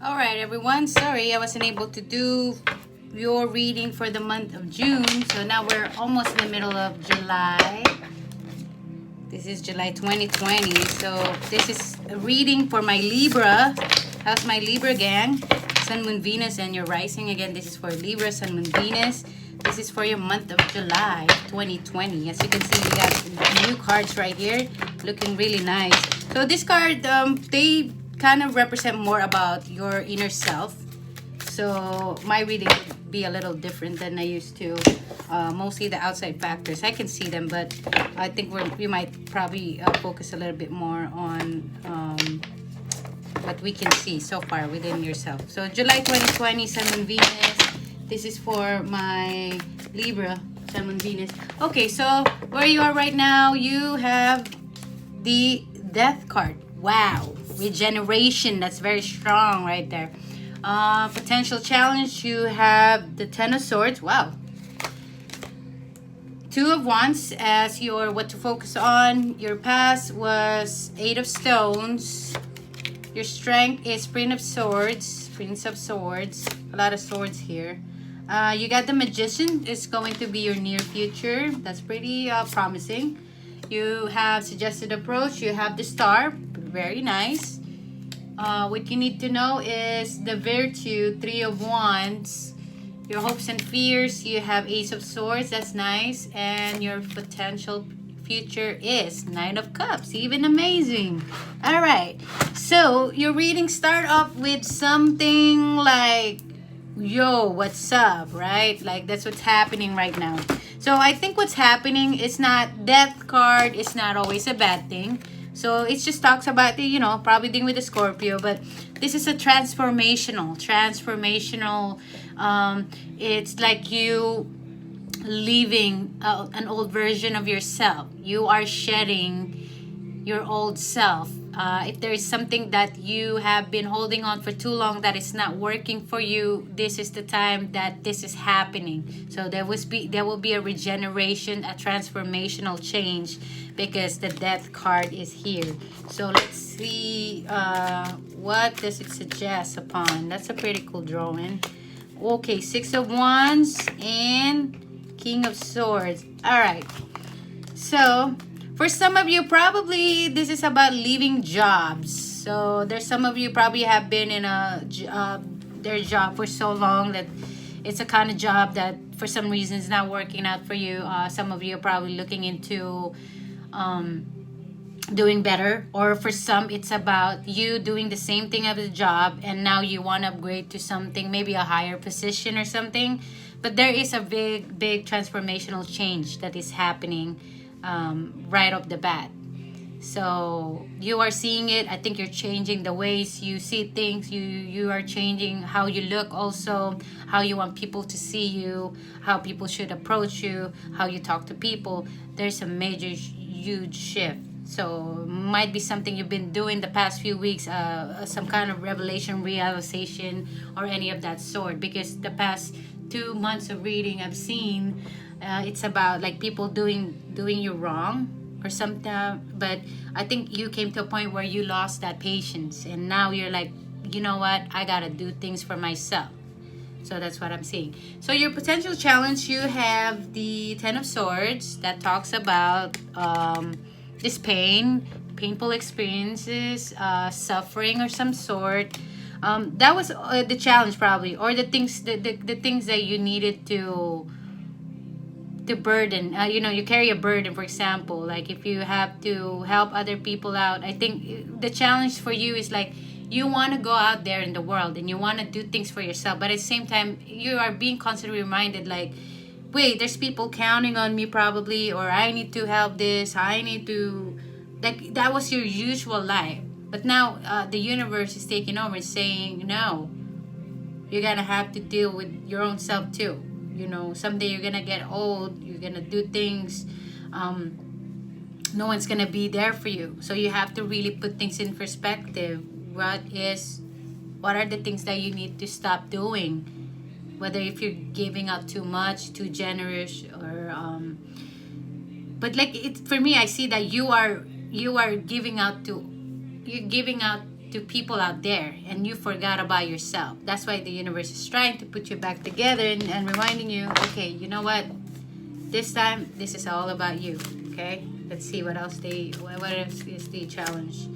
All right, everyone. Sorry, I wasn't able to do your reading for the month of June. So now we're almost in the middle of July. This is July 2020. So this is a reading for my Libra. How's my Libra gang? Sun, Moon, Venus, and your rising. Again, this is for Libra, Sun, Moon, Venus. This is for your month of July 2020. As you can see, we got new cards right here. Looking really nice. So this card, they kind of represent more about your inner self. So my reading would be a little different than I used to. Mostly the outside factors, I can see them, but I think we might probably focus a little bit more on what we can see so far within yourself. So July 2020, Sun, Moon, Venus. This is for my Libra, Sun, Moon, Venus. Okay, so where you are right now, you have the Death card. Wow, regeneration. That's very strong right there. Potential challenge, you have the Ten of Swords. Wow. Two of Wands as your what to focus on. Your past was Eight of Stones. Your strength is Prince of Swords. Prince of Swords. A lot of swords here. You got the Magician. It's going to be your near future. That's pretty promising. You have Suggested Approach. You have the Star. Very nice. What you need to know is the Virtue, Three of Wands. Your hopes and fears, you have Ace of Swords. That's nice. And your potential future is Nine of Cups. Even amazing. All right. So your reading start off with something like, yo, what's up, right? Like that's what's happening right now. So I think what's happening is not Death card. It's not always a bad thing. So it just talks about the, probably dealing with the Scorpio, but this is a transformational. It's like you leaving an old version of yourself. You are shedding your old self. If there is something that you have been holding on for too long that is not working for you, this is the time that this is happening. So there will be a regeneration, a transformational change, because the Death card is here. So let's see, what does it suggest upon? That's a pretty cool drawing. Okay, Six of Wands and King of Swords. All right. So for some of you, probably this is about leaving jobs. So there's some of you probably have been in their job for so long that it's a kind of job that for some reason is not working out for you. Some of you are probably looking into doing better, or for some it's about you doing the same thing as a job and now you want to upgrade to something, maybe a higher position or something. But there is a big transformational change that is happening right off the bat. So you are seeing it. I think you're changing the ways you see things. You are changing how you look, also how you want people to see you, how people should approach you, how you talk to people. There's a major huge shift. So might be something you've been doing the past few weeks, some kind of revelation, realization, or any of that sort. Because the past 2 months of reading I've seen, it's about like people doing you wrong or something. But I think you came to a point where you lost that patience, and now you're like, you know what? I gotta do things for myself. So that's what I'm seeing. So your potential challenge, you have the Ten of Swords that talks about this painful experiences, suffering or some sort. That was the challenge probably, or the things that you needed to burden. You carry a burden, for example, like if you have to help other people out. I think the challenge for you is like you want to go out there in the world and you want to do things for yourself, but at the same time you are being constantly reminded like, wait, there's people counting on me probably, or I need to help this, I need to, like that was your usual life. But now the universe is taking over and saying, no, you're gonna have to deal with your own self too. Someday you're gonna get old, you're gonna do things, no one's gonna be there for you. So you have to really put things in perspective. What are the things that you need to stop doing? Whether if you're giving out too much, too generous, or but like it for me, I see that you are giving out to people out there and you forgot about yourself. That's why the universe is trying to put you back together and reminding you, okay, you know what? This time, this is all about you. Okay? Let's see what else what else is the challenge.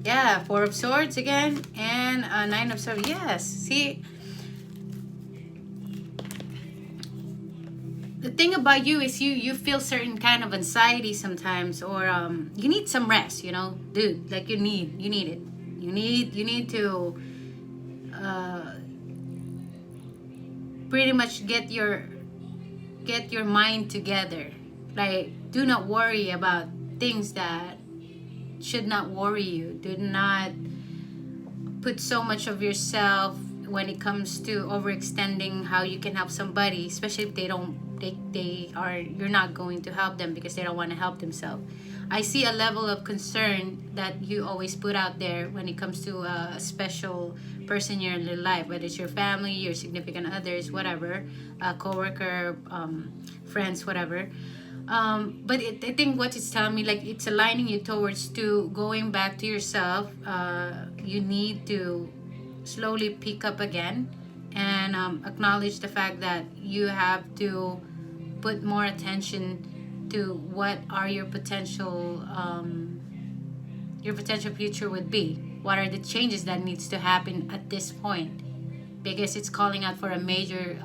Yeah, Four of Swords again, and Nine of Swords. Yes, see, the thing about you is you feel certain kind of anxiety sometimes, or you need some rest, you know, dude. Like you need it. You need to pretty much get your mind together. Like, do not worry about things that should not worry you. Do not put so much of yourself when it comes to overextending how you can help somebody, especially if you're not going to help them because they don't want to help themselves. I see a level of concern that you always put out there when it comes to a special person in your life, whether it's your family, your significant others, whatever, a coworker, friends, whatever. But I think what it's telling me, like, it's aligning you towards to going back to yourself. You need to slowly pick up again and acknowledge the fact that you have to put more attention to what are your potential future would be. What are the changes that needs to happen at this point? Because it's calling out for a major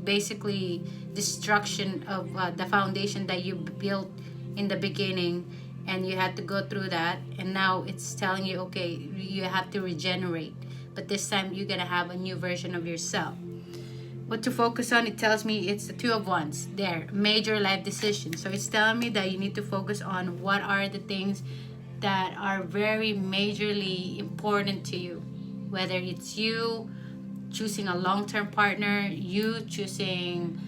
basically destruction of the foundation that you built in the beginning, and you had to go through that, and now it's telling you, okay, you have to regenerate, but this time you're gonna have a new version of yourself. What to focus on, it tells me it's the Two of Wands there, major life decisions. So it's telling me that you need to focus on what are the things that are very majorly important to you, whether it's you choosing a long-term partner, you choosing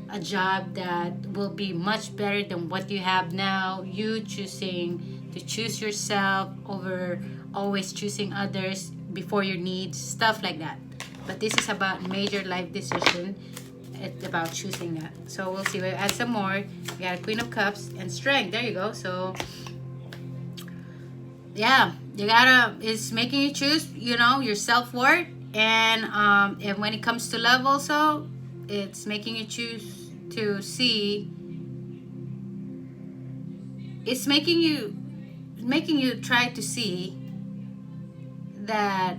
a job that will be much better than what you have now, you choosing to choose yourself over always choosing others before your needs, stuff like that. But this is about major life decision. It's about choosing that. So we'll see. We'll add some more. We got Queen of Cups and Strength. There you go. So yeah, it's making you choose, you know, your self-worth. And when it comes to love also, it's making you choose to see, it's making you try to see that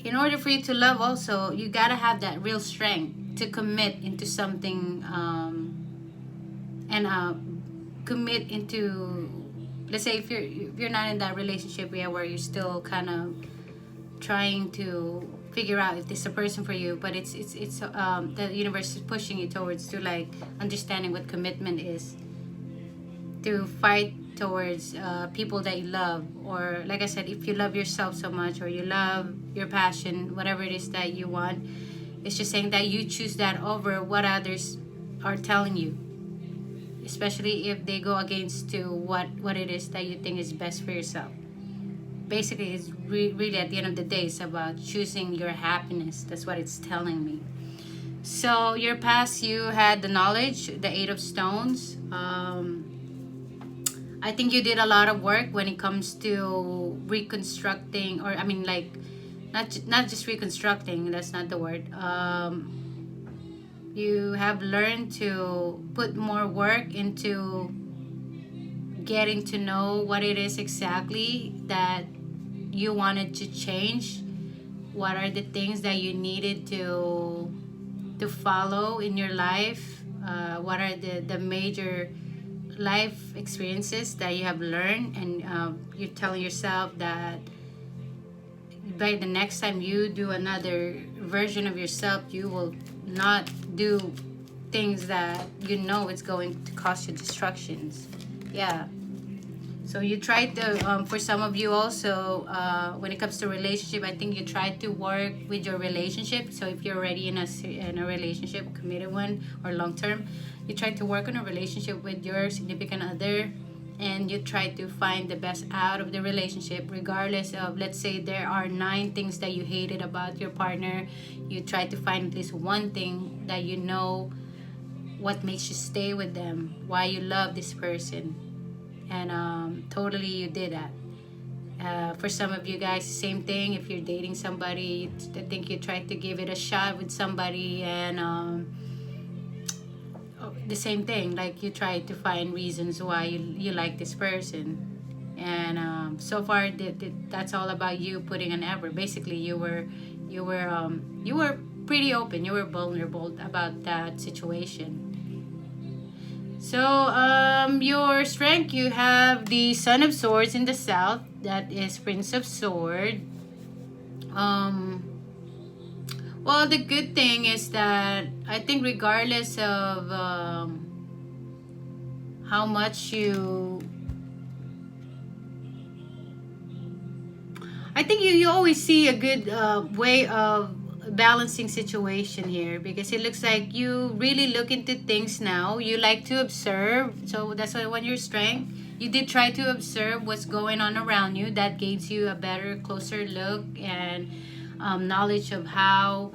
in order for you to love also, you gotta have that real strength to commit into something, and commit into, let's say if you're not in that relationship yet, where you're still kind of trying to figure out if this is a person for you, but it's the universe is pushing you towards to like understanding what commitment is, to fight towards people that you love, or like I said, if you love yourself so much, or you love your passion, whatever it is that you want, it's just saying that you choose that over what others are telling you, especially if they go against to what it is that you think is best for yourself. Basically, it's really at the end of the day, it's about choosing your happiness. That's what it's telling me. So your past, you had the knowledge, the Eight of Stones. I think you did a lot of work when it comes to reconstructing, or I mean, like, not just reconstructing. That's not the word. You have learned to put more work into getting to know what it is exactly that you wanted to change. What are the things that you needed to follow in your life? What are the major life experiences that you have learned, and you're telling yourself that by the next time you do another version of yourself, you will not do things that you know it's going to cause you destructions. Yeah. So you try to, for some of you also, when it comes to relationship, I think you try to work with your relationship. So if you're already in a relationship, committed one or long term, you try to work on a relationship with your significant other, and you try to find the best out of the relationship, regardless of, let's say there are 9 things that you hated about your partner. You try to find at least one thing that you know what makes you stay with them, why you love this person. and totally you did that. For some of you guys, same thing. If you're dating somebody, I think you tried to give it a shot with somebody, and the same thing, like you try to find reasons why you like this person, and so far that's all about you putting an effort. Basically, you were pretty open, you were vulnerable about that situation. So your strength, you have the Son of Swords in the south, that is Prince of Sword. Well, the good thing is that I think regardless of how much I think you always see a good way of balancing situation here, because it looks like you really look into things now. You like to observe, so that's why when your strength, you did try to observe what's going on around you. That gives you a better, closer look and knowledge of how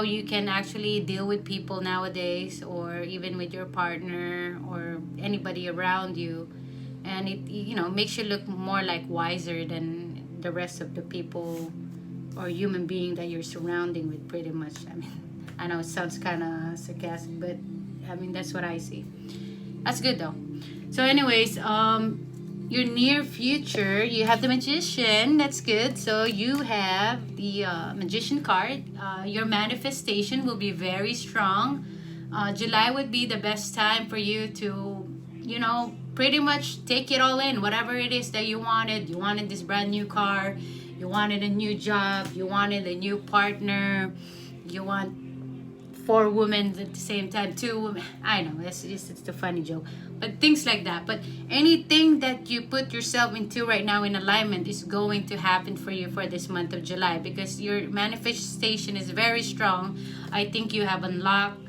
you can actually deal with people nowadays, or even with your partner or anybody around you, and it makes you look more like wiser than the rest of the people or human being that you're surrounding with, pretty much. I mean, I know it sounds kind of sarcastic, but I mean that's what I see. That's good though. So anyways, your near future, you have the Magician. That's good. So you have the Magician card. Your manifestation will be very strong. July would be the best time for you to, pretty much take it all in. Whatever it is that you wanted. You wanted this brand new car. You wanted a new job. You wanted a new partner. You want 4 women at the same time, 2 women. I know, it's a funny joke. But things like that. But anything that you put yourself into right now in alignment is going to happen for you for this month of July, because your manifestation is very strong. I think you have unlocked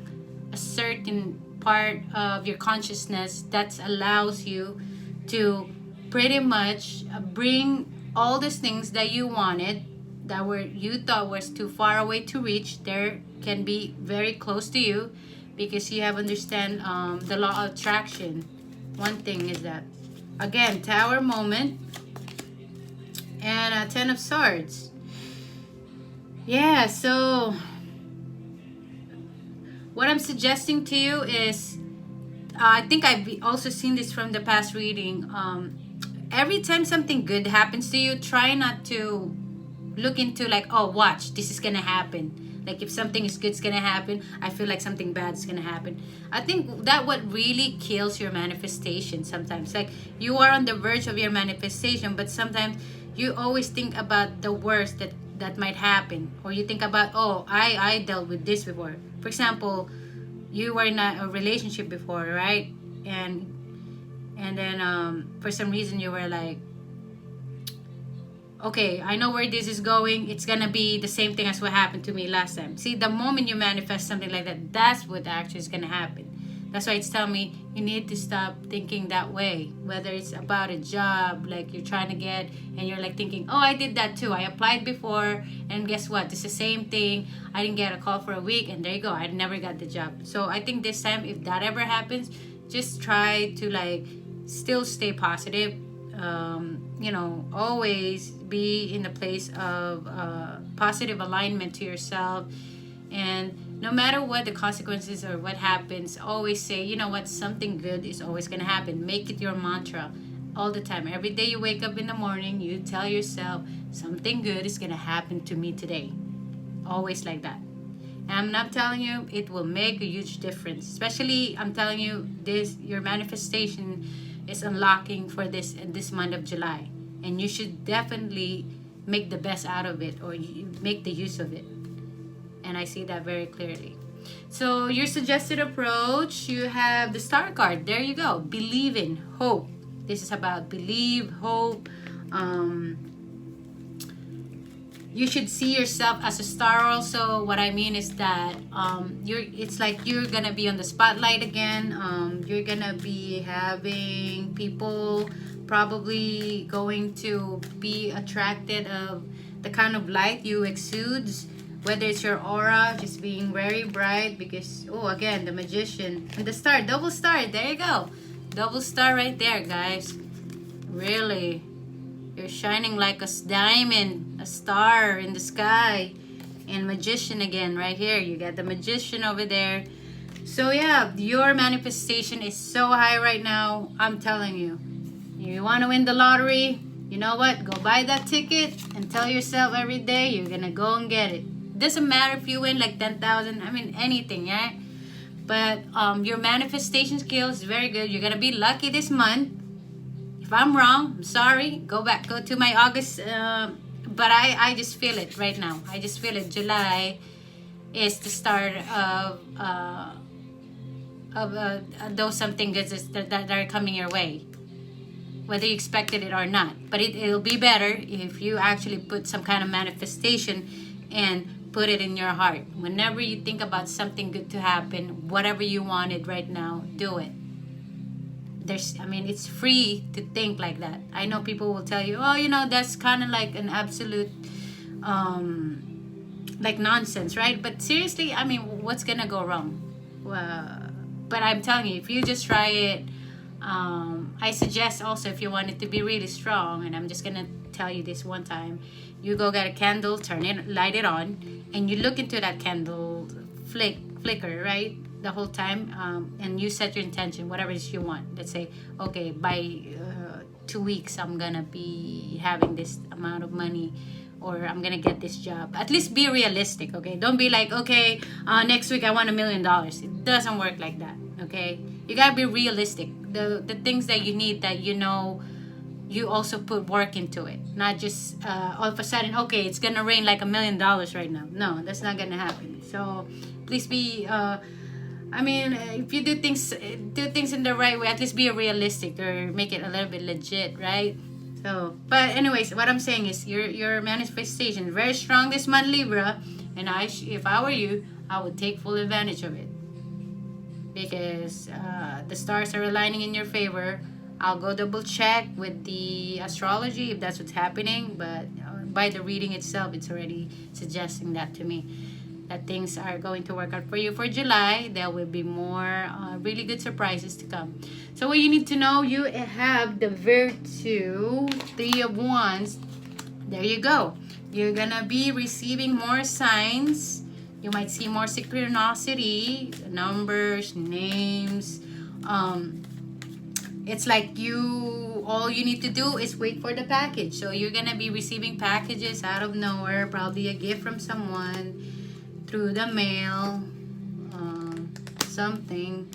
a certain part of your consciousness that allows you to pretty much bring all these things that you wanted, that you thought was too far away to reach, there can be very close to you, because you have understand the law of attraction. One thing is that, again, Tower moment and 10 of Swords. Yeah, so what I'm suggesting to you is, I think I've also seen this from the past reading. Every time something good happens to you, try not to look into like, oh, watch, this is gonna happen. Like if something is good, it's gonna happen, I feel like something bad is gonna happen. I think that what really kills your manifestation sometimes. Like you are on the verge of your manifestation, but sometimes you always think about the worst that might happen, or you think about, oh, I dealt with this before. For example, you were in a relationship before, right? And then for some reason you were like, okay, I know where this is going. It's gonna be the same thing as what happened to me last time. See, the moment you manifest something like that, that's what actually is gonna happen. That's why it's telling me you need to stop thinking that way. Whether it's about a job, like you're trying to get, and you're like thinking, oh, I did that too. I applied before, and guess what? It's the same thing. I didn't get a call for a week, and there you go. I never got the job. So I think this time, if that ever happens, just try to like still stay positive. Always be in a place of positive alignment to yourself, and no matter what the consequences or what happens, always say, you know what, something good is always going to happen. Make it your mantra all the time. Every day you wake up in the morning, you tell yourself, something good is going to happen to me today. Always like that. And I'm not telling you, it will make a huge difference. Especially, I'm telling you, your manifestation is unlocking for this month of July, and you should definitely make the best out of it, or you make the use of it. And I see that very clearly. So your suggested approach, you have the Star card. There you go. Believe in, hope. This is about believe, hope. You should see yourself as a star also. What I mean is that it's like you're gonna be on the spotlight again. You're gonna be having people probably going to be attracted of the kind of light you exudes, whether it's your aura just being very bright, because again, the Magician and the Star, double star, there you go. double star right there, guys. Really, you're shining like a diamond, a star in the sky. And magician again right here. You got the magician over there. So yeah, your manifestation is so high right now. I'm telling you. You want to win the lottery? You know what? Go buy that ticket and tell yourself every day you're going to go and get it. Doesn't matter if you win like 10,000. I mean, anything, yeah? But your manifestation skills is very good. You're going to be lucky this month. If I'm wrong, I'm sorry. Go to my August. But I just feel it right now. I just feel it. July is the start of those something good that are coming your way, whether you expected it or not. But it'll be better if you actually put some kind of manifestation and put it in your heart. Whenever you think about something good to happen, whatever you wanted right now, do it. It's free to think like that. I know people will tell you, oh, that's kind of like an absolute like nonsense, right? But seriously, what's gonna go wrong? But I'm telling you, if you just try it, I suggest also, if you want it to be really strong, and I'm just gonna tell you this one time, you go get a candle, light it on, and you look into that candle flicker, right, the whole time, and you set your intention, whatever it is you want. Let's say, okay, by 2 weeks I'm gonna be having this amount of money, or I'm gonna get this job. At least be realistic, okay? Don't be like, okay, next week I want $1 million. It doesn't work like that, okay? You gotta be realistic. The things that you need, that you also put work into it, not just all of a sudden, okay, it's gonna rain like $1 million right now. No, that's not gonna happen. So please be if you do things in the right way, at least be realistic, or make it a little bit legit, right? So, but anyways, what I'm saying is your manifestation is very strong this month, Libra, and if I were you, I would take full advantage of it, because the stars are aligning in your favor. I'll go double check with the astrology if that's what's happening, but by the reading itself, it's already suggesting that to me, that things are going to work out for you for July. There will be more really good surprises to come. So what you need to know, you have the Virtue, 3 of Wands. There you go. You're gonna be receiving more signs. You might see more synchronicity, numbers, names. It's like all you need to do is wait for the package. So you're gonna be receiving packages out of nowhere, probably a gift from someone, through the mail, something.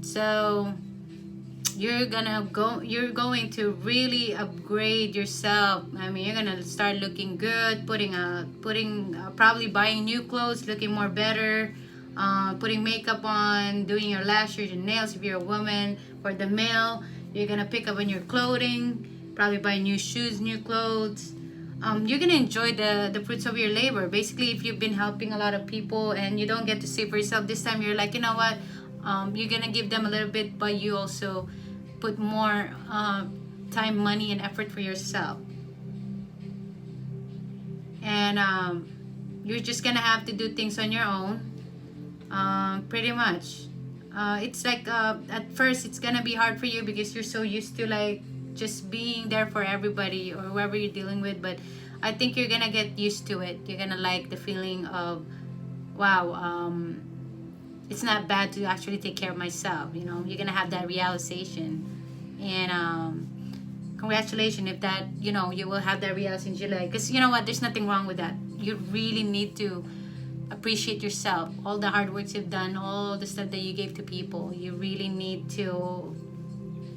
So you're going to really upgrade yourself. You're gonna start looking good, probably buying new clothes, looking more better, putting makeup on, doing your lashes and nails if you're a woman. For the male, you're gonna pick up on your clothing, probably buy new shoes, new clothes. You're gonna enjoy the fruits of your labor. Basically, if you've been helping a lot of people and you don't get to save for yourself, this time you're like, you know what, you're gonna give them a little bit, but you also put more time, money, and effort for yourself. And you're just gonna have to do things on your own, pretty much. It's like at first it's gonna be hard for you because you're so used to like just being there for everybody or whoever you're dealing with. But I think you're gonna get used to it. You're gonna like the feeling of, wow, it's not bad to actually take care of myself. You're gonna have that realization. And congratulations if that, you will have that realization in July. Because you know what, there's nothing wrong with that. You really need to appreciate yourself, all the hard work you've done, all the stuff that you gave to people. You really need to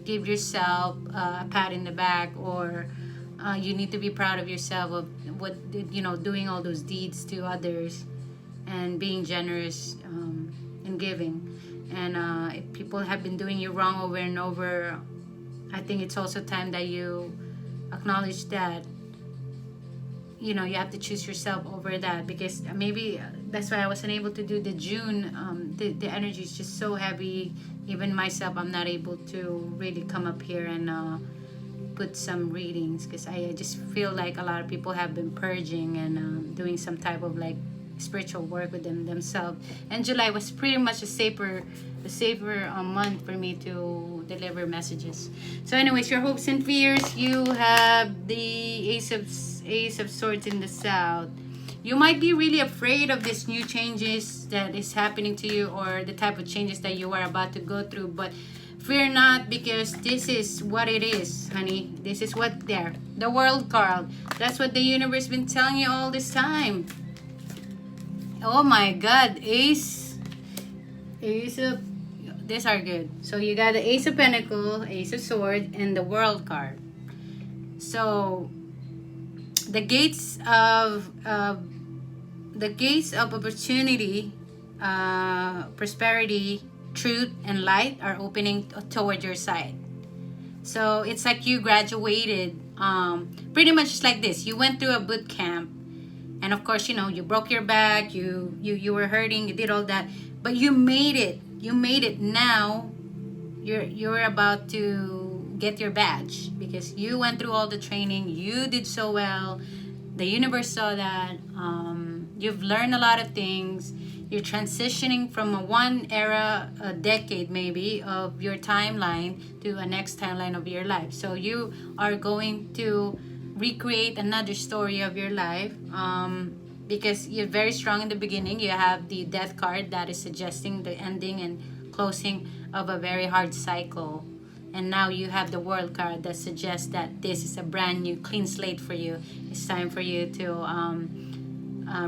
give yourself a pat in the back, or you need to be proud of yourself of what, doing all those deeds to others and being generous and giving. And if people have been doing you wrong over and over, I think it's also time that you acknowledge that you have to choose yourself over that. Because maybe that's why I wasn't able to do the June. The energy is just so heavy. Even myself, I'm not able to really come up here and put some readings, because I just feel like a lot of people have been purging and doing some type of like spiritual work with themselves. And July was pretty much a safer month for me to deliver messages. So anyways, your hopes and fears, you have the Ace of Swords in the South. You might be really afraid of these new changes that is happening to you, or the type of changes that you are about to go through, but fear not, because this is what it is, honey. This is what there. The World card. That's what the universe been telling you all this time. Oh my God, Ace of, these are good. So you got the Ace of Pentacles, Ace of Swords, and the World card. So the gates of opportunity, prosperity, truth, and light are opening toward your side. So it's like you graduated, pretty much just like this. You went through a boot camp, and of course, you broke your back, you were hurting, you did all that, but you made it. You made it. Now you're about to get your badge, because you went through all the training. You did so well. The universe saw that. You've learned a lot of things. You're transitioning from one era, a decade maybe, of your timeline to a next timeline of your life. So you are going to recreate another story of your life, because you're very strong in the beginning. You have the Death card that is suggesting the ending and closing of a very hard cycle. And now you have the World card that suggests that this is a brand new clean slate for you. It's time for you to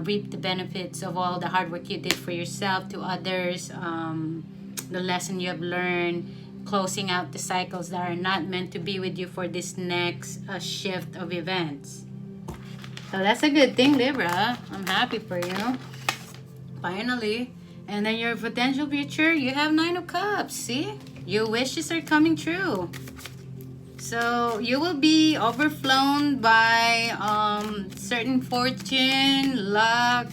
reap the benefits of all the hard work you did for yourself, to others, the lesson you have learned, closing out the cycles that are not meant to be with you for this next shift of events. So that's a good thing, Libra. I'm happy for you. Finally. And then your potential future, you have 9 of Cups. See? Your wishes are coming true. So you will be overflown by certain fortune, luck,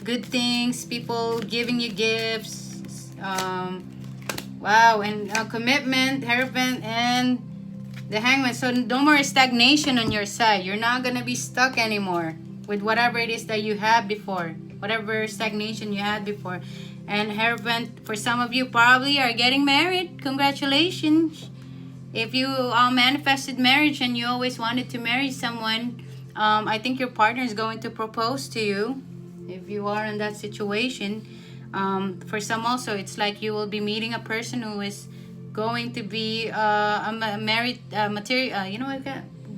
good things, people giving you gifts. Wow, and commitment, Hierophant, and the Hangman. So no more stagnation on your side. You're not going to be stuck anymore with whatever it is that you had before, whatever stagnation you had before. And Hierophant, for some of you probably are getting married. Congratulations. If you manifested marriage and you always wanted to marry someone, I think your partner is going to propose to you if you are in that situation. For some also, it's like you will be meeting a person who is going to be a married material,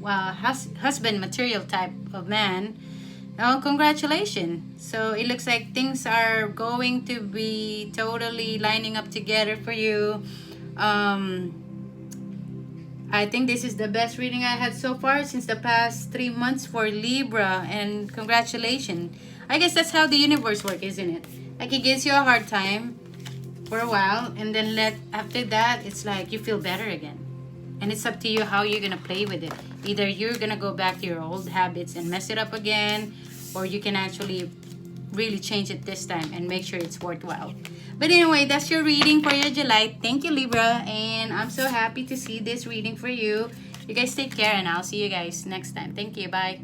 husband material type of man. Oh, congratulations. So it looks like things are going to be totally lining up together for you. I think this is the best reading I had so far since the past 3 months for Libra, and congratulations. I guess that's how the universe works, isn't it? Like, it gives you a hard time for a while, and then after that, it's like you feel better again. And it's up to you how you're going to play with it. Either you're going to go back to your old habits and mess it up again, or you can actually really change it this time and make sure it's worthwhile. But anyway, that's your reading for your July. Thank you, Libra, and I'm so happy to see this reading for you. You guys take care, and I'll see you guys next time. Thank you. Bye.